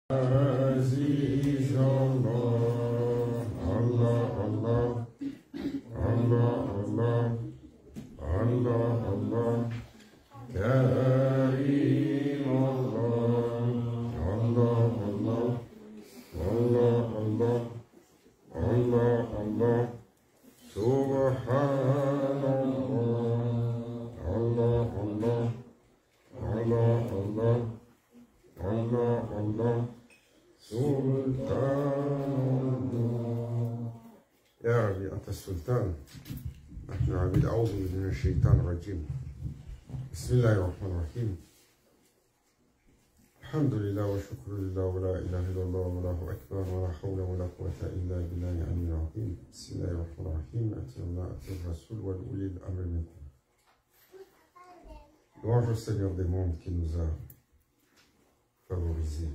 Aziz Allah, Allah, Allah, Allah, Allah, Allah, Allah, Karim Allah, Allah, Allah, Allah, Allah, Allah, Allah, Subhanallah, Allah, Allah, Allah, Allah, Allah, Allah, سلطان يا ربي أنت السلطان نحن عبيد أعوذ من الشيطان الرجيم بسم الله الرحمن الرحيم الحمد لله والشكر لله ولا إله إلا الله والله أكبر ولا حول ولا قوة إلا بالله العلي العظيم بسم الله الرحمن الرحيم أتي الله أتي الرسول والأولي الأمر منكم Louange au Seigneur des mondes qui nous a favorisés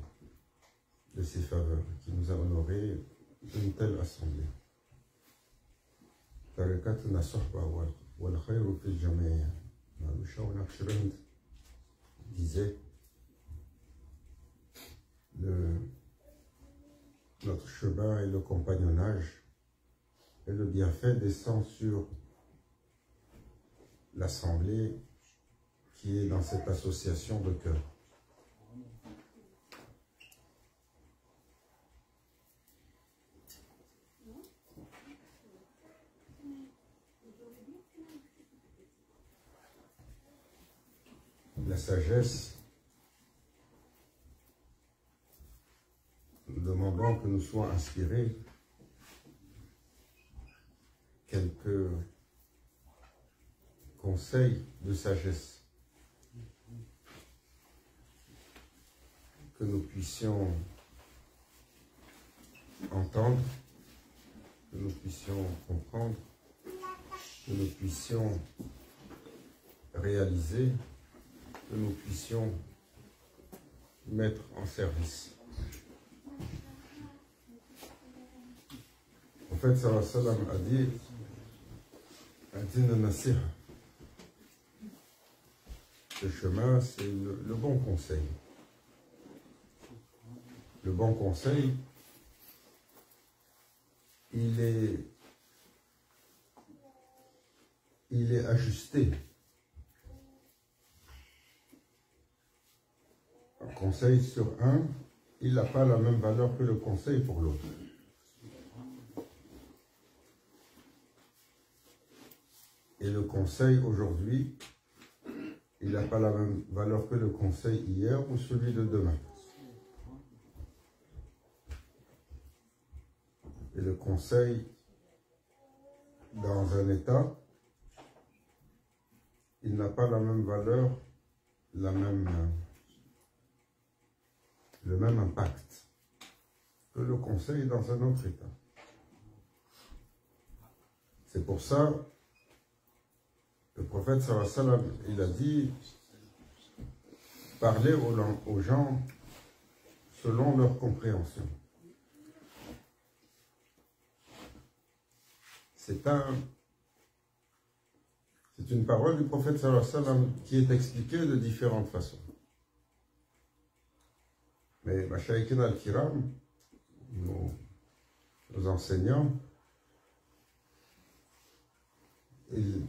de ses faveurs, qui nous a honorés d'une telle assemblée. Tarekatna sohba wal khayru fil jami'a. Maloucha Naqshband disait notre chemin et le compagnonnage et le bienfait descend sur l'assemblée qui est dans cette association de cœur. La sagesse, nous demandons que nous soient inspirés quelques conseils de sagesse, que nous puissions entendre, que nous puissions comprendre, que nous puissions réaliser, que nous puissions mettre en service. En fait, sallallahu alayhi wa sallam a dit Adina Nasir. Ce chemin, c'est le bon conseil. Le bon conseil, il est ajusté. Un conseil sur un, il n'a pas la même valeur que le conseil pour l'autre. Et le conseil aujourd'hui, il n'a pas la même valeur que le conseil hier ou celui de demain. Et le conseil dans un état, il n'a pas la même valeur, le même impact que le conseil dans un autre état. C'est pour ça le prophète sallallahu alayhi wa sallam, il a dit parler aux gens selon leur compréhension. C'est une parole du prophète sallallahu alayhi wa sallam qui est expliquée de différentes façons. Mais Mashaïkina al-Kiram, nos enseignants, ils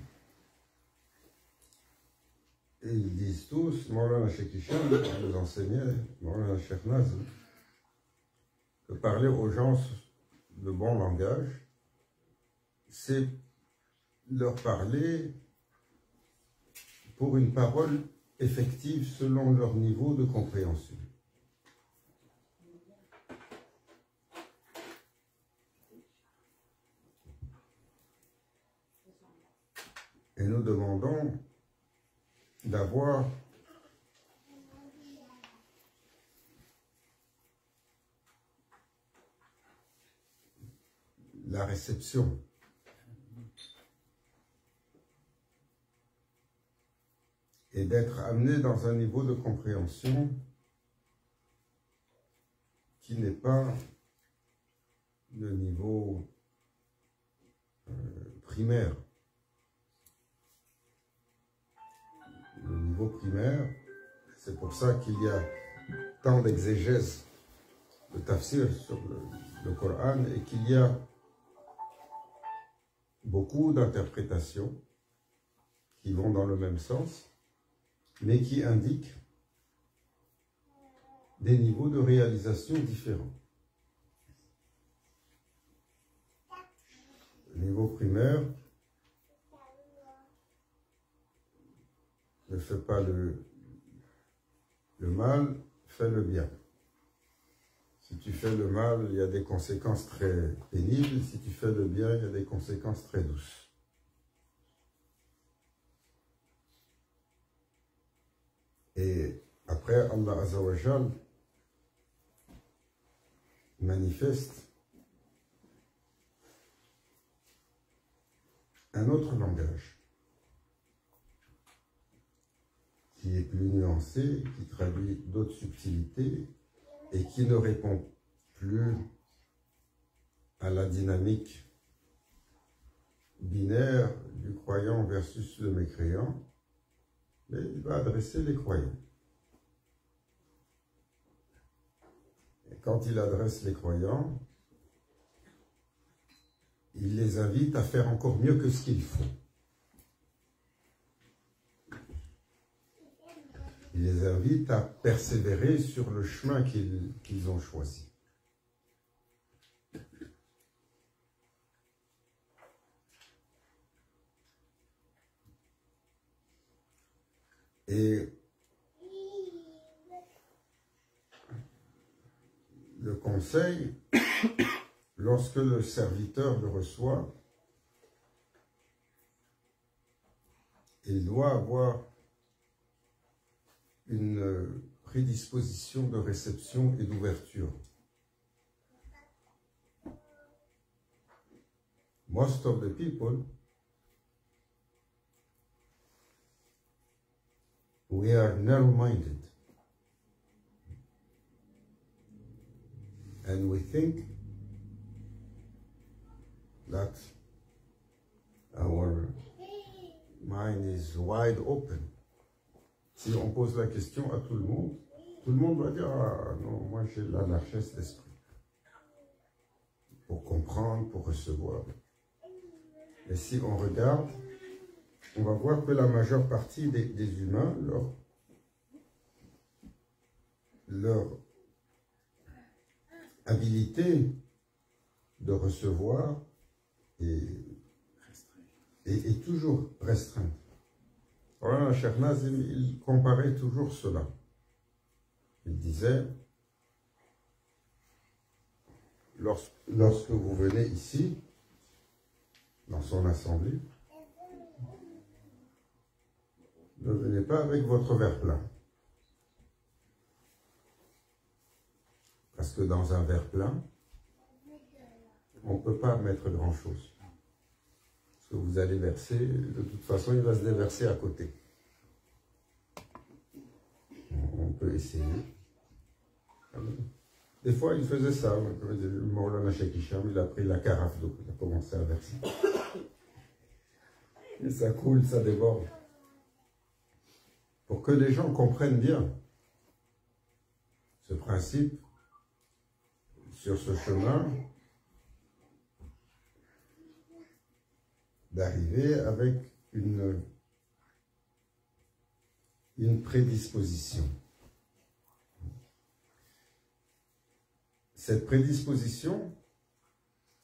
disent tous, Maulana Cheikh Hicham nous enseignait, Maulana Cheikh Nazm, que parler aux gens de bon langage, c'est leur parler pour une parole effective selon leur niveau de compréhension. Et nous demandons d'avoir la réception et d'être amené dans un niveau de compréhension qui n'est pas le niveau primaire. Le niveau primaire, c'est pour ça qu'il y a tant d'exégèse le tafsir sur le Coran et qu'il y a beaucoup d'interprétations qui vont dans le même sens, mais qui indiquent des niveaux de réalisation différents. Le niveau primaire ne fait pas le mal, fais le bien. Si tu fais le mal, il y a des conséquences très pénibles. Si tu fais le bien, il y a des conséquences très douces. Et après, Allah Azza wa Jal manifeste un autre langage qui est plus nuancé, qui traduit d'autres subtilités et qui ne répond plus à la dynamique binaire du croyant versus le mécréant, mais il va adresser les croyants. Et quand il adresse les croyants, il les invite à faire encore mieux que ce qu'ils font. Il les invite à persévérer sur le chemin qu'ils ont choisi. Et le conseil, lorsque le serviteur le reçoit, il doit avoir une prédisposition de réception et d'ouverture. Most of the people, we are narrow-minded. And we think that our mind is wide open. Si on pose la question à tout le monde va dire « Ah non, moi j'ai la largesse d'esprit. » Pour comprendre, pour recevoir. Mais si on regarde, on va voir que la majeure partie des humains, leur habilité de recevoir est toujours restreinte. Alors, Cheikh Nazim, il comparait toujours cela. Il disait, lorsque vous venez ici, dans son assemblée, ne venez pas avec votre verre plein. Parce que dans un verre plein, on ne peut pas mettre grand-chose. Ce que vous allez verser, de toute façon, il va se déverser à côté. On peut essayer. Des fois, il faisait ça. Maulana Cheikh Hicham, il a pris la carafe d'eau, il a commencé à verser. Et ça coule, ça déborde. Pour que les gens comprennent bien ce principe, sur ce chemin, d'arriver avec une prédisposition. Cette prédisposition,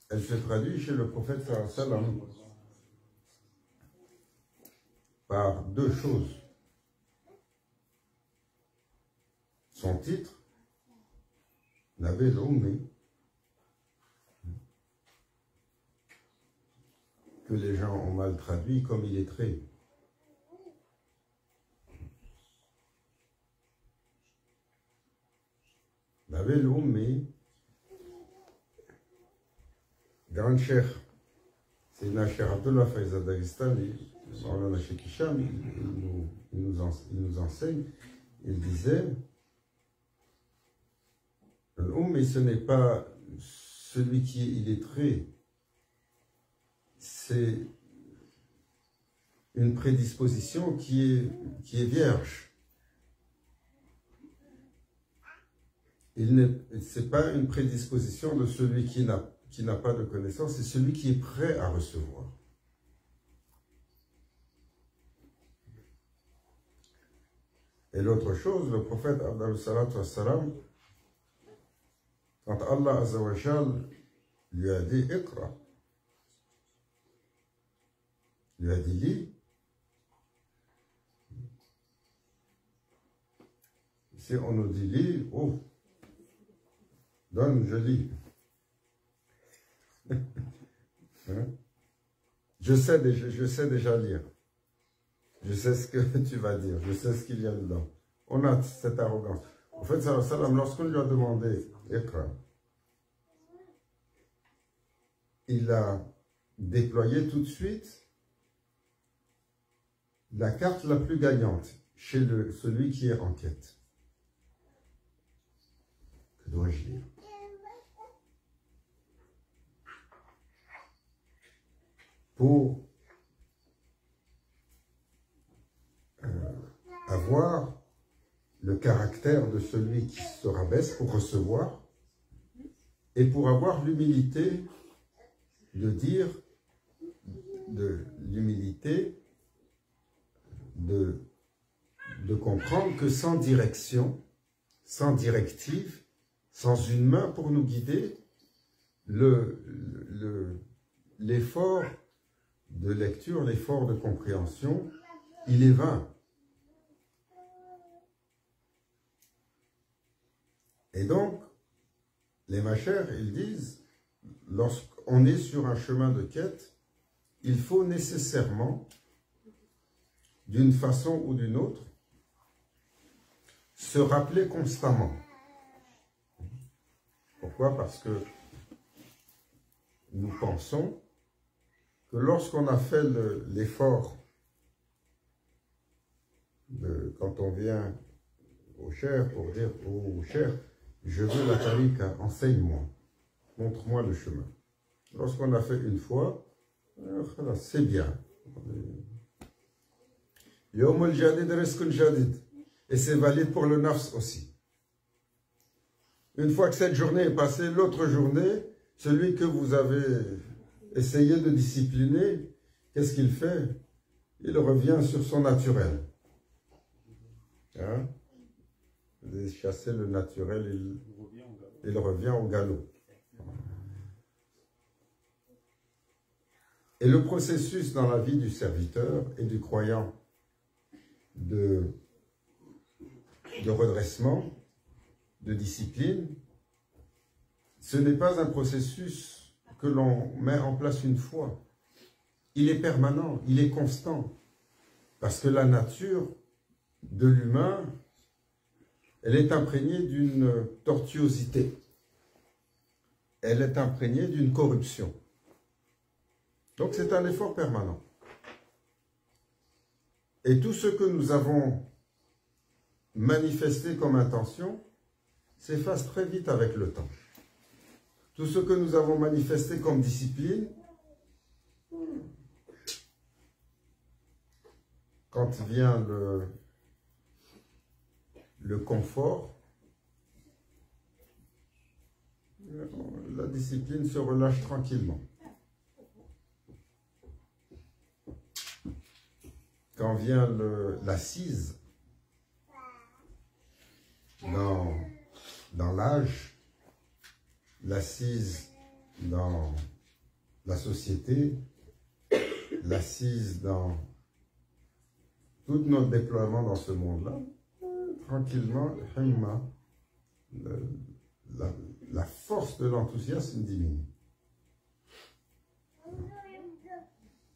elle se traduit chez le prophète sallallahu alayhi wa sallam par deux choses. Son titre, Nabil Ummi, que les gens ont mal traduit comme illettré. Nabil Ummi, grand cheikh, c'est Cheikh Abdullah Faiz Dagestan, Maulana Cheikh Hicham, il nous enseigne, il disait, l'Ummi, ce n'est pas celui qui est illettré, c'est une prédisposition qui est vierge. Ce n'est pas une prédisposition de celui qui n'a pas de connaissance, c'est celui qui est prêt à recevoir. Et l'autre chose, le prophète, quand Allah Azza wa Jal lui a dit Iqra, lui a dit lis. Si on nous dit lis, oh, donne, je lis. Hein? Je sais déjà lire. Je sais ce que tu vas dire, je sais ce qu'il y a dedans. On a cette arrogance. En fait, lorsqu'on lui a demandé Iqra, il a déployé tout de suite la carte la plus gagnante chez celui qui est en quête. Que dois-je dire? Pour avoir le caractère de celui qui se rabaisse pour recevoir et pour avoir l'humilité de dire, de comprendre que sans direction, sans directive, sans une main pour nous guider, l'effort de lecture, l'effort de compréhension, il est vain. Et donc, les machères, ils disent, lorsqu'on est sur un chemin de quête, il faut nécessairement, d'une façon ou d'une autre, se rappeler constamment. Pourquoi? Parce que nous pensons que lorsqu'on a fait l'effort, quand on vient au cher pour dire au cher, je veux la tariqa, enseigne-moi, montre-moi le chemin. Lorsqu'on a fait une fois, c'est bien. Yawm al-jadid rizqun jadid. Et c'est valide pour le nafs aussi. Une fois que cette journée est passée, l'autre journée, celui que vous avez essayé de discipliner, qu'est-ce qu'il fait? Il revient sur son naturel. Hein? Vous chassez le naturel, il revient au galop. Et le processus dans la vie du serviteur et du croyant de redressement, de discipline, ce n'est pas un processus que l'on met en place une fois. Il est permanent, il est constant. Parce que la nature de l'humain, elle est imprégnée d'une tortuosité. Elle est imprégnée d'une corruption. Donc c'est un effort permanent. Et tout ce que nous avons manifesté comme intention s'efface très vite avec le temps. Tout ce que nous avons manifesté comme discipline, quand vient le confort, la discipline se relâche tranquillement. Quand vient l'assise dans l'âge, l'assise dans la société, l'assise dans tout notre déploiement dans ce monde-là, tranquillement, la force de l'enthousiasme diminue.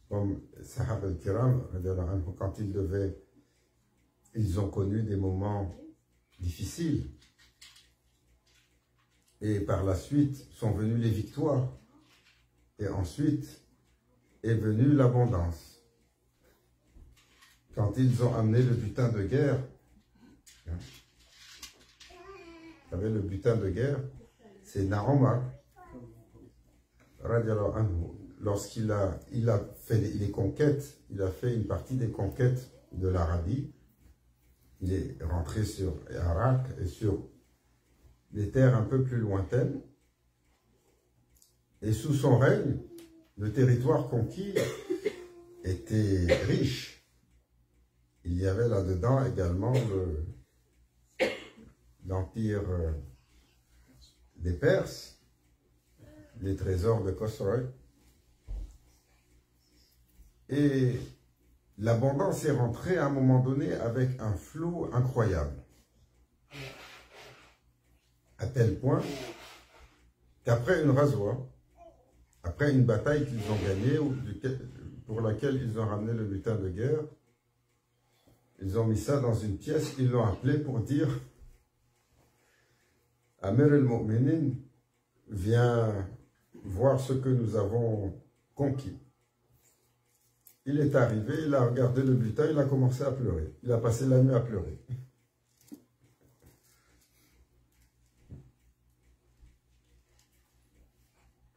Comme Sahaba al-Kiram, quand ils ont connu des moments difficiles. Et par la suite sont venues les victoires. Et ensuite est venue l'abondance. Quand ils ont amené le butin de guerre, vous savez, le butin de guerre, c'est Na'omar, radiallahu anhu. Lorsqu'il a fait les conquêtes, il a fait une partie des conquêtes de l'Arabie. Il est rentré sur Irak et sur des terres un peu plus lointaines. Et sous son règne, le territoire conquis était riche. Il y avait là-dedans également l'empire des Perses, les trésors de Khosrow. Et l'abondance est rentrée à un moment donné avec un flot incroyable. À tel point qu'après une razzia, après une bataille qu'ils ont gagnée, pour laquelle ils ont ramené le butin de guerre, ils ont mis ça dans une pièce, ils l'ont appelé pour dire Amir al-Mu'minin vient voir ce que nous avons conquis. Il est arrivé, il a regardé le butin, il a commencé à pleurer. Il a passé la nuit à pleurer.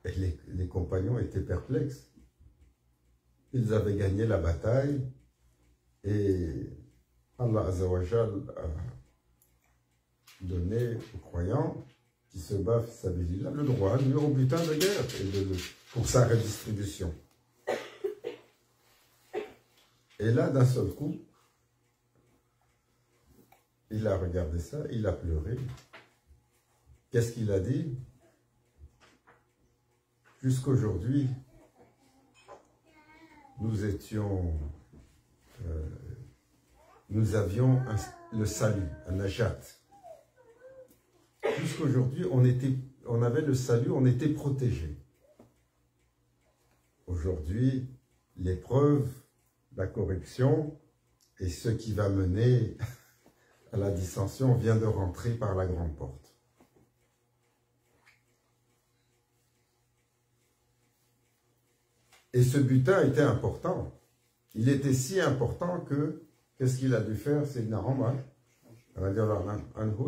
Et les compagnons étaient perplexes. Ils avaient gagné la bataille et Allah Azzawajal a donné aux croyants qui se battent le droit de venir au butin de guerre pour sa redistribution. Et là, d'un seul coup, il a regardé ça, il a pleuré. Qu'est-ce qu'il a dit? Jusqu'aujourd'hui, nous avions le salut, un najat. Jusqu'aujourd'hui, on avait le salut, on était protégés. Aujourd'hui, l'épreuve, la correction et ce qui va mener à la dissension vient de rentrer par la grande porte. Et ce butin était important. Il était si important que, qu'est-ce qu'il a dû faire? C'est Omar,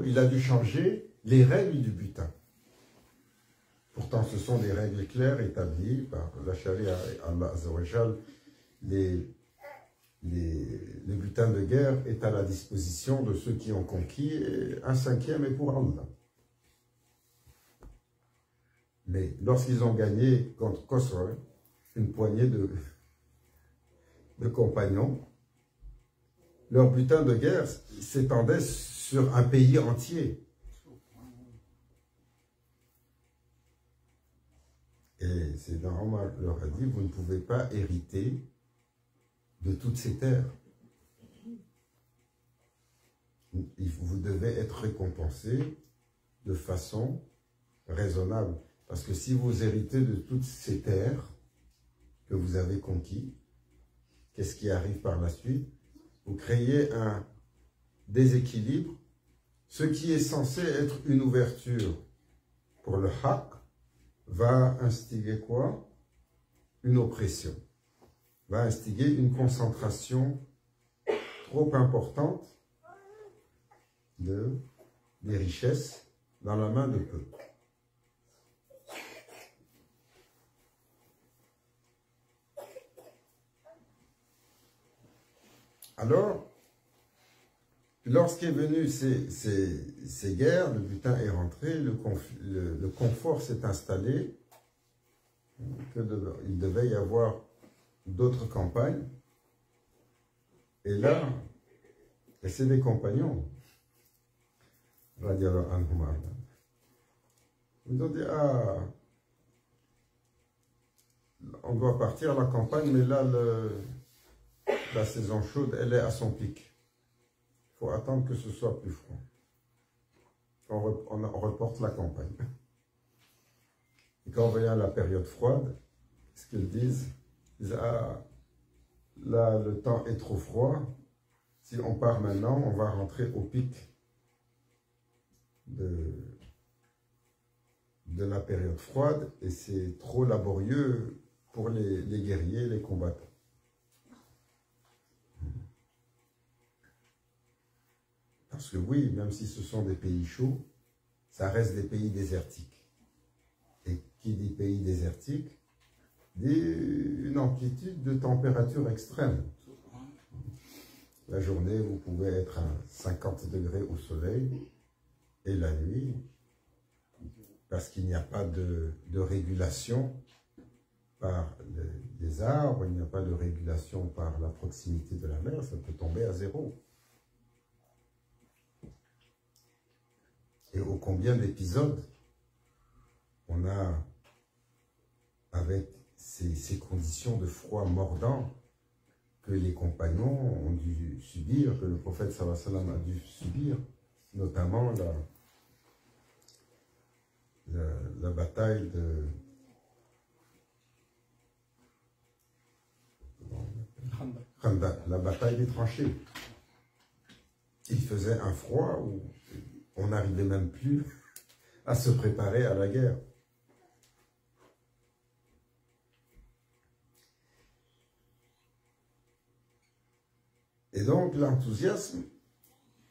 il a dû changer les règles du butin. Pourtant, ce sont des règles claires établies par la charia et Allah Azzawajal. Le butin de guerre est à la disposition de ceux qui ont conquis et un cinquième est pour Allah. Mais lorsqu'ils ont gagné contre Khosrow, une poignée de compagnons, leur butin de guerre s'étendait sur un pays entier. Et Sayyidina Omar leur a dit, vous ne pouvez pas hériter de toutes ces terres. Vous devez être récompensé de façon raisonnable. Parce que si vous héritez de toutes ces terres que vous avez conquis, qu'est-ce qui arrive par la suite? Vous créez un déséquilibre. Ce qui est censé être une ouverture pour le haqq va instiguer quoi? Une oppression. Va instiguer une concentration trop importante des richesses dans la main de peu. Alors, lorsqu'est venu ces guerres, le butin est rentré, le confort s'est installé, il devait y avoir d'autres campagnes. Et là, c'est des compagnons. Ils ont dit, ah, on doit partir à la campagne, mais là, la saison chaude, elle est à son pic. Il faut attendre que ce soit plus froid. On reporte la campagne. Et quand on revient à la période froide, ce qu'ils disent, ah, là, le temps est trop froid. Si on part maintenant, on va rentrer au pic de la période froide et c'est trop laborieux pour les guerriers, les combattants. Parce que oui, même si ce sont des pays chauds, ça reste des pays désertiques. Et qui dit pays désertique, dit une amplitude de température extrême. La journée, vous pouvez être à 50 degrés au soleil, et la nuit, parce qu'il n'y a pas de régulation par les arbres, il n'y a pas de régulation par la proximité de la mer, ça peut tomber à zéro. Et ô combien d'épisodes on a, avec ces conditions de froid mordant, que les compagnons ont dû subir, que le prophète sallallahu alayhi wa sallam a dû subir, notamment la bataille de Khandak, la bataille des tranchées. Il faisait un froid où on n'arrivait même plus à se préparer à la guerre. Et donc l'enthousiasme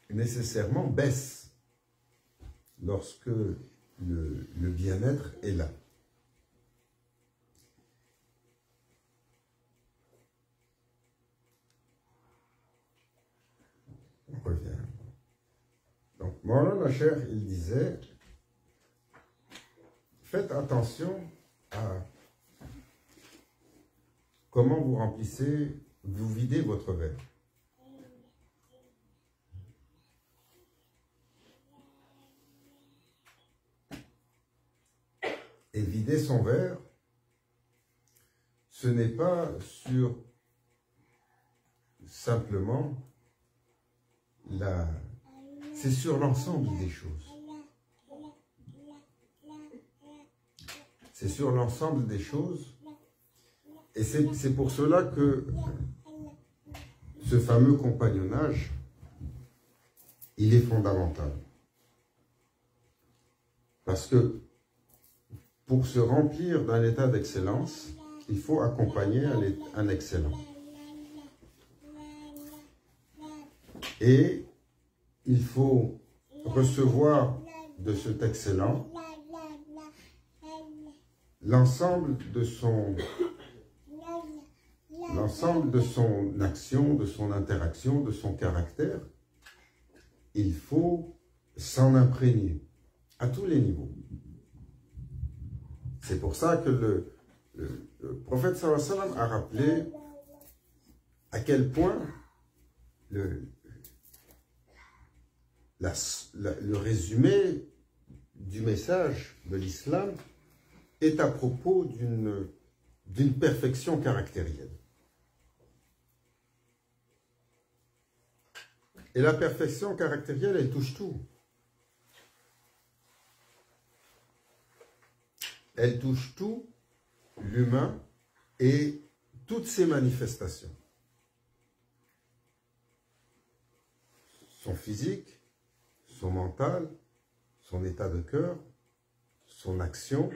nécessairement baisse lorsque le bien-être est là. On revient. Donc Maulana Cheikh, il disait, faites attention à comment vous remplissez, vous videz votre verre. Et vider son verre, ce n'est pas sur simplement c'est sur l'ensemble des choses. C'est sur l'ensemble des choses. Et c'est pour cela que ce fameux compagnonnage, il est fondamental. Parce que pour se remplir d'un état d'excellence, il faut accompagner un excellent. Et il faut recevoir de cet excellent l'ensemble de son action, de son interaction, de son caractère. Il faut s'en imprégner à tous les niveaux. C'est pour ça que le prophète sallallahu alayhi wa sallam a rappelé à quel point le résumé du message de l'islam est à propos d'une perfection caractérielle. Et la perfection caractérielle, elle touche tout. Elle touche tout, l'humain et toutes ses manifestations. Son physique, son mental, son état de cœur, son action,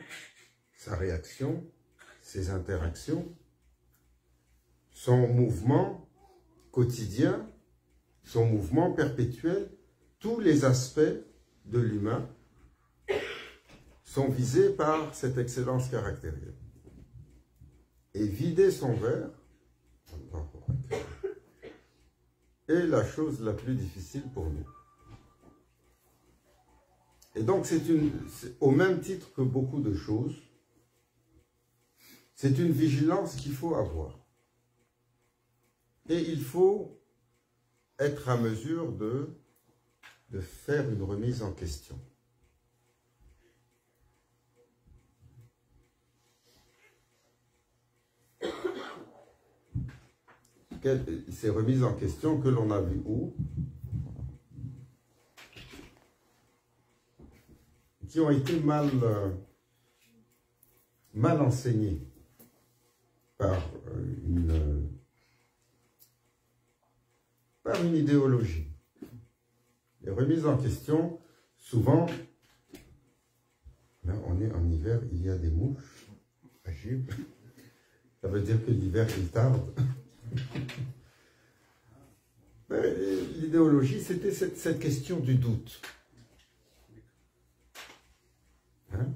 sa réaction, ses interactions, son mouvement quotidien, son mouvement perpétuel, tous les aspects de l'humain sont visés par cette excellence caractérielle. Et vider son verre est la chose la plus difficile pour nous. Et donc, c'est au même titre que beaucoup de choses, c'est une vigilance qu'il faut avoir. Et il faut être à mesure de faire une remise en question. Ces remises en question que l'on a vues où? Qui ont été mal enseignées par une idéologie. Les remises en question, souvent, là on est en hiver, il y a des mouches, agib. Ça veut dire que l'hiver il tarde. L'idéologie, c'était cette question du doute. Hein?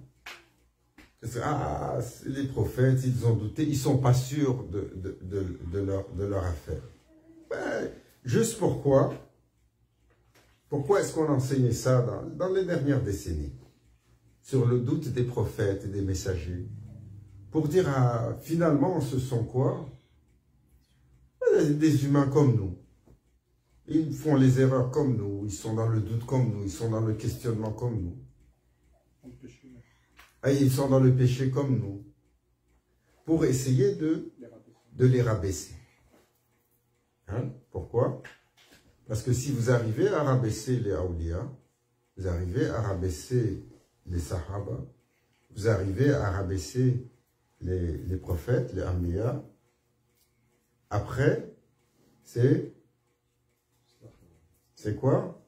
Ah, les prophètes, ils ont douté, ils ne sont pas sûrs de leur affaire. Juste pourquoi est-ce qu'on enseignait ça dans les dernières décennies? sur le doute des prophètes et des messagers, pour dire finalement ce sont quoi? Des humains comme nous. Ils font les erreurs comme nous, ils sont dans le doute comme nous, ils sont dans le questionnement comme nous. Et ils sont dans le péché comme nous. Pour essayer de les rabaisser. Hein? Pourquoi? Parce que si vous arrivez à rabaisser les awliya, vous arrivez à rabaisser les sahaba, vous arrivez à rabaisser les prophètes, les anbiya, après, c'est quoi?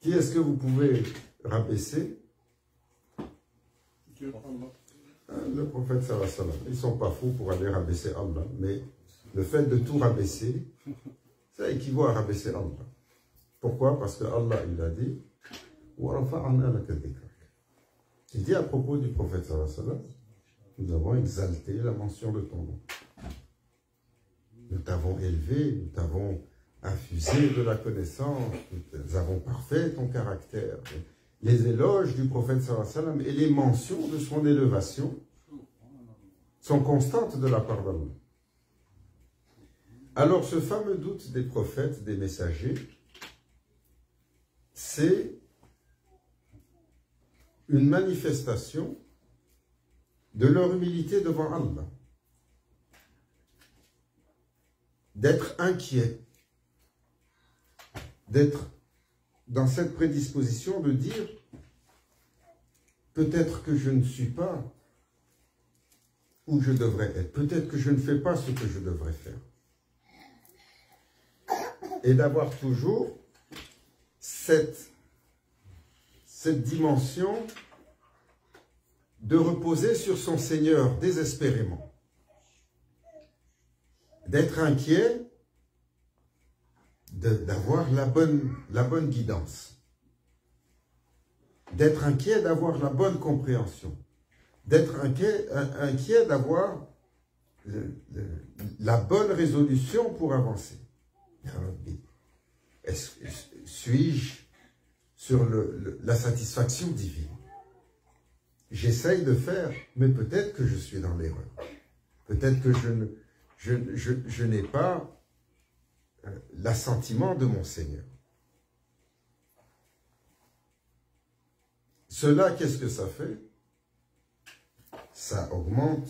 Qui est-ce que vous pouvez rabaisser? Le prophète sallallahu alayhi wa sallam. Ils ne sont pas fous pour aller rabaisser Allah, mais le fait de tout rabaisser, ça équivaut à rabaisser Allah. Pourquoi? Parce que Allah, il a dit, il dit à propos du prophète sallallahu alayhi wa sallam, nous avons exalté la mention de ton nom. Nous t'avons élevé, nous t'avons infusé de la connaissance, nous avons parfait ton caractère. Les éloges du prophète sallallahu alayhi wa sallam et les mentions de son élévation sont constantes de la part d'Allah. Alors ce fameux doute des prophètes, des messagers, c'est une manifestation de leur humilité devant Allah. D'être inquiet, d'être dans cette prédisposition de dire peut-être que je ne suis pas où je devrais être, peut-être que je ne fais pas ce que je devrais faire. Et d'avoir toujours cette dimension de reposer sur son Seigneur désespérément. D'être inquiet, d'avoir la bonne guidance. D'être inquiet, d'avoir la bonne compréhension. D'être inquiet, d'avoir la bonne résolution pour avancer. Suis-je sur la satisfaction divine? J'essaye de faire, mais peut-être que je suis dans l'erreur. Peut-être que je n'ai pas l'assentiment de mon Seigneur. Cela, qu'est-ce que ça fait? Ça augmente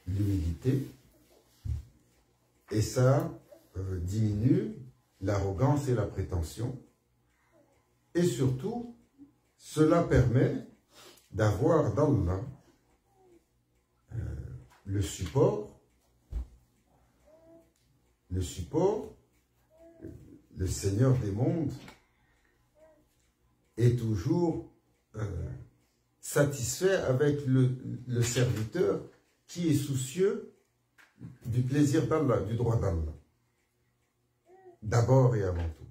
l'humilité et ça diminue l'arrogance et la prétention. Et surtout, cela permet d'avoir d'Allah le support, le Seigneur des mondes est toujours satisfait avec le serviteur qui est soucieux du plaisir d'Allah, du droit d'Allah. D'abord et avant tout.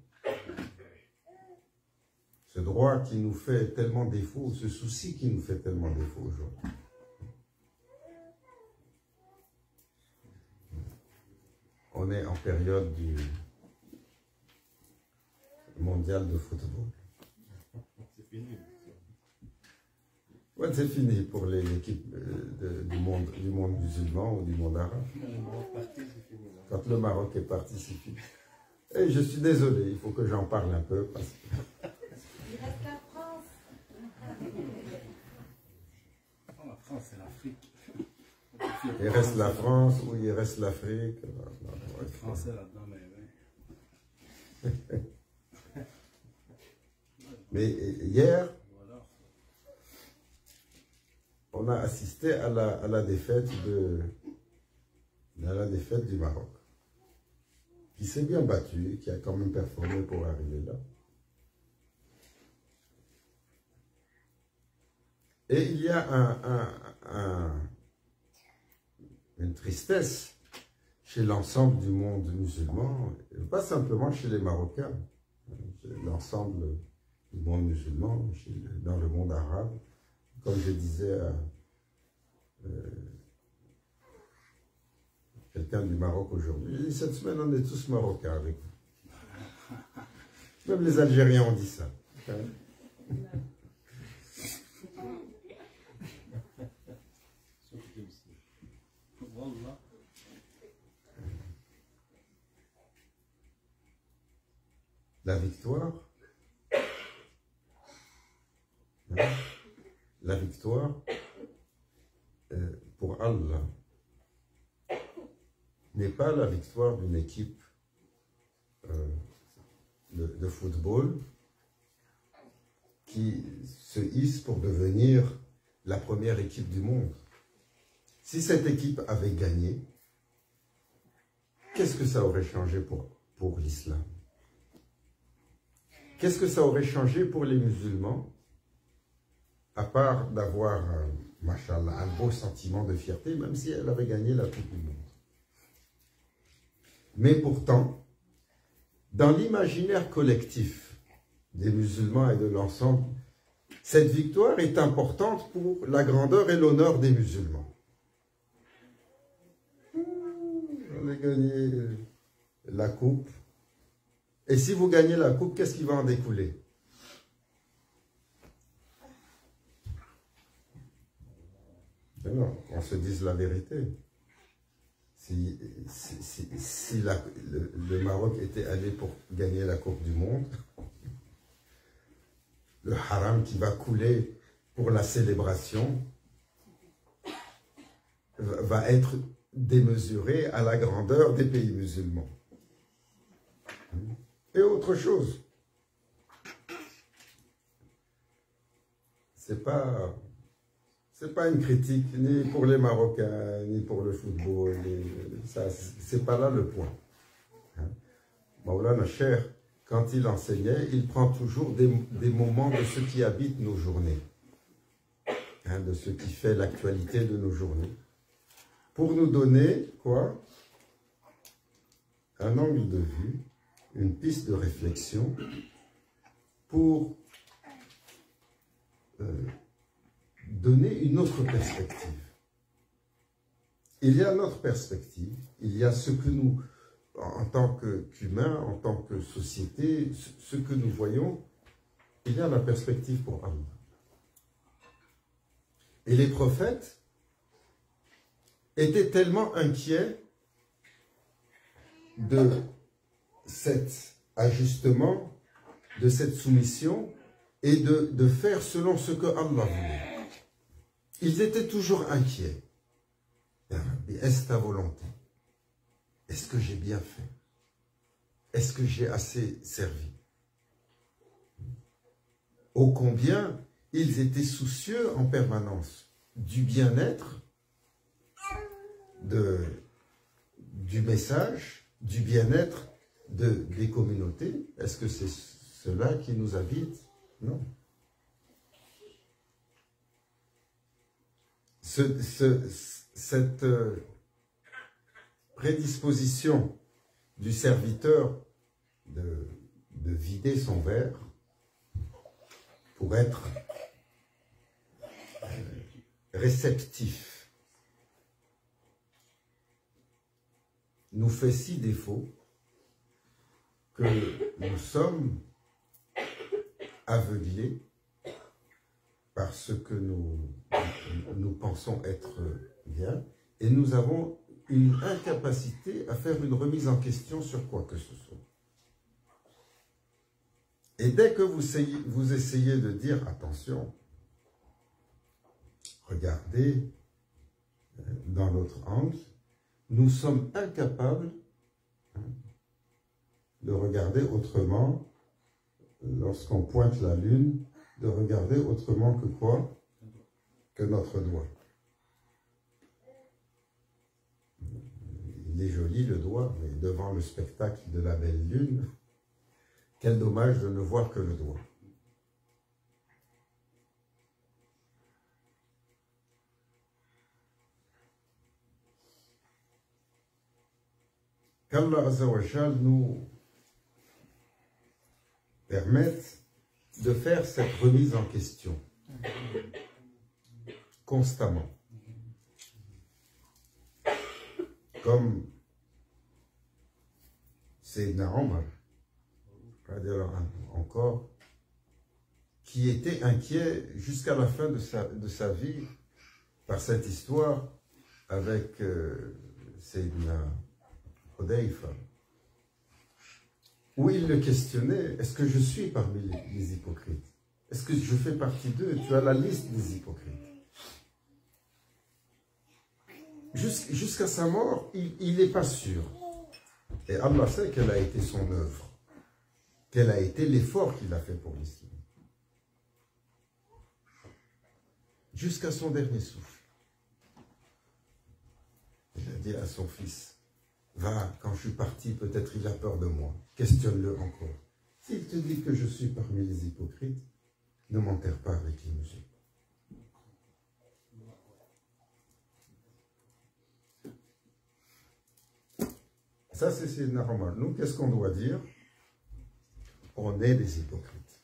Ce droit qui nous fait tellement défaut, ce souci qui nous fait tellement défaut aujourd'hui. On est en période du mondial de football. C'est fini. Ouais, c'est fini pour l'équipe du monde musulman ou du monde arabe. Quand le Maroc est parti, c'est fini. Et je suis désolé, il faut que j'en parle un peu parce que... Il reste la France. La France, c'est l'Afrique. Il reste la France ou il reste l'Afrique. Les Français là-dedans, mais hier, on a assisté à la défaite du Maroc, qui s'est bien battu, qui a quand même performé pour arriver là. Et il y a une tristesse chez l'ensemble du monde musulman, et pas simplement chez les Marocains, l'ensemble du monde musulman, dans le monde arabe. Comme je disais à quelqu'un du Maroc aujourd'hui, cette semaine on est tous marocains avec vous. Même les Algériens ont dit ça. La victoire, pour Allah n'est pas la victoire d'une équipe de football qui se hisse pour devenir la première équipe du monde. Si cette équipe avait gagné, qu'est-ce que ça aurait changé pour l'islam? Qu'est-ce que ça aurait changé pour les musulmans, à part d'avoir, machallah, un beau sentiment de fierté, même si elle avait gagné la Coupe du Monde. Mais pourtant, dans l'imaginaire collectif des musulmans et de l'ensemble, cette victoire est importante pour la grandeur et l'honneur des musulmans. On a gagné la coupe. Et si vous gagnez la coupe, qu'est-ce qui va en découler? Non, on se dise la vérité. Si le Maroc était allé pour gagner la Coupe du Monde, le haram qui va couler pour la célébration va être démesuré à la grandeur des pays musulmans. Et autre chose, c'est pas une critique ni pour les Marocains, ni pour le football, c'est pas là le point. Maulana Cheikh, quand il enseignait, il prend toujours des moments de ce qui habite nos journées, de ce qui fait l'actualité de nos journées, pour nous donner, quoi? Un angle de vue, une piste de réflexion, pour donner une autre perspective. Il y a notre perspective, il y a ce que nous, en tant qu'humains, en tant que société, ce que nous voyons, il y a la perspective pour Allah. Et les prophètes étaient tellement inquiets de cet ajustement, de cette soumission, et de faire selon ce que Allah voulait. Ils étaient toujours inquiets. Est-ce ta volonté? Est-ce que j'ai bien fait? Est-ce que j'ai assez servi? Ô combien ils étaient soucieux en permanence du bien-être, du message, du bien-être des communautés. Est-ce que c'est cela qui nous habite? Non. Cette prédisposition du serviteur de vider son verre pour être réceptif nous fait si défaut que nous sommes aveuglés par ce que nous pensons être bien, et nous avons une incapacité à faire une remise en question sur quoi que ce soit. Et dès que vous essayez de dire, attention, regardez dans l'autre angle, nous sommes incapables de regarder autrement, lorsqu'on pointe la lune, de regarder autrement que quoi? Que notre doigt. Il est joli le doigt, mais devant le spectacle de la belle lune, quel dommage de ne voir que le doigt. Qu'Allah Azza wa Jal nous permette de faire cette remise en question constamment. Comme Sayyidina Omar, encore, qui était inquiet jusqu'à la fin de sa vie par cette histoire avec Sayyidina Hudayfa, où il le questionnait, est-ce que je suis parmi les hypocrites? Est-ce que je fais partie d'eux? Tu as la liste des hypocrites. Jusqu'à sa mort, il n'est pas sûr. Et Allah sait quelle a été son œuvre, quel a été l'effort qu'il a fait pour l'islam. Jusqu'à son dernier souffle. Il a dit à son fils, va, quand je suis parti, peut-être il a peur de moi. Questionne-le encore. S'il te dit que je suis parmi les hypocrites, ne m'enterre pas avec les musulmans. Ça, c'est normal. Nous, qu'est-ce qu'on doit dire? On est des hypocrites.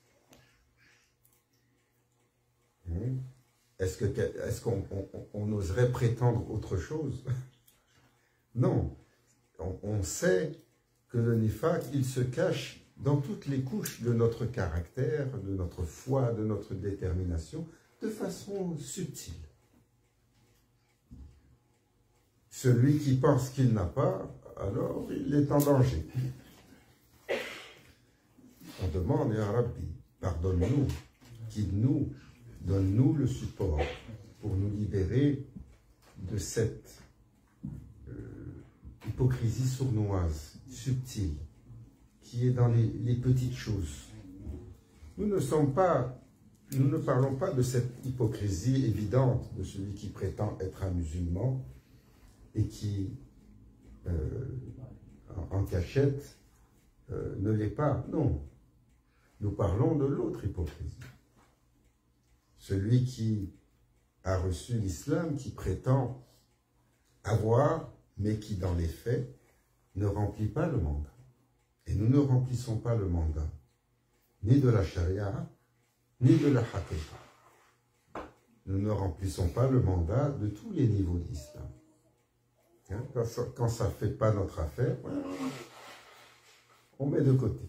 Est-ce qu'on oserait prétendre autre chose? Non. On sait que le nifaq, il se cache dans toutes les couches de notre caractère, de notre foi, de notre détermination, de façon subtile. Celui qui pense qu'il n'a pas, alors il est en danger. On demande, Ya Rabbi, pardonne-nous, guide-nous, donne-nous le support pour nous libérer de cette hypocrisie sournoise, subtile, qui est dans les petites choses. Nous ne parlons pas de cette hypocrisie évidente de celui qui prétend être un musulman et qui, en cachette, ne l'est pas. Non. Nous parlons de l'autre hypocrisie. Celui qui a reçu l'islam, qui prétend avoir, mais qui dans les faits ne remplit pas le mandat. Et nous ne remplissons pas le mandat, ni de la charia, ni de la haqiqa. Nous ne remplissons pas le mandat de tous les niveaux de l'islam. Hein? Quand ça ne fait pas notre affaire, on met de côté.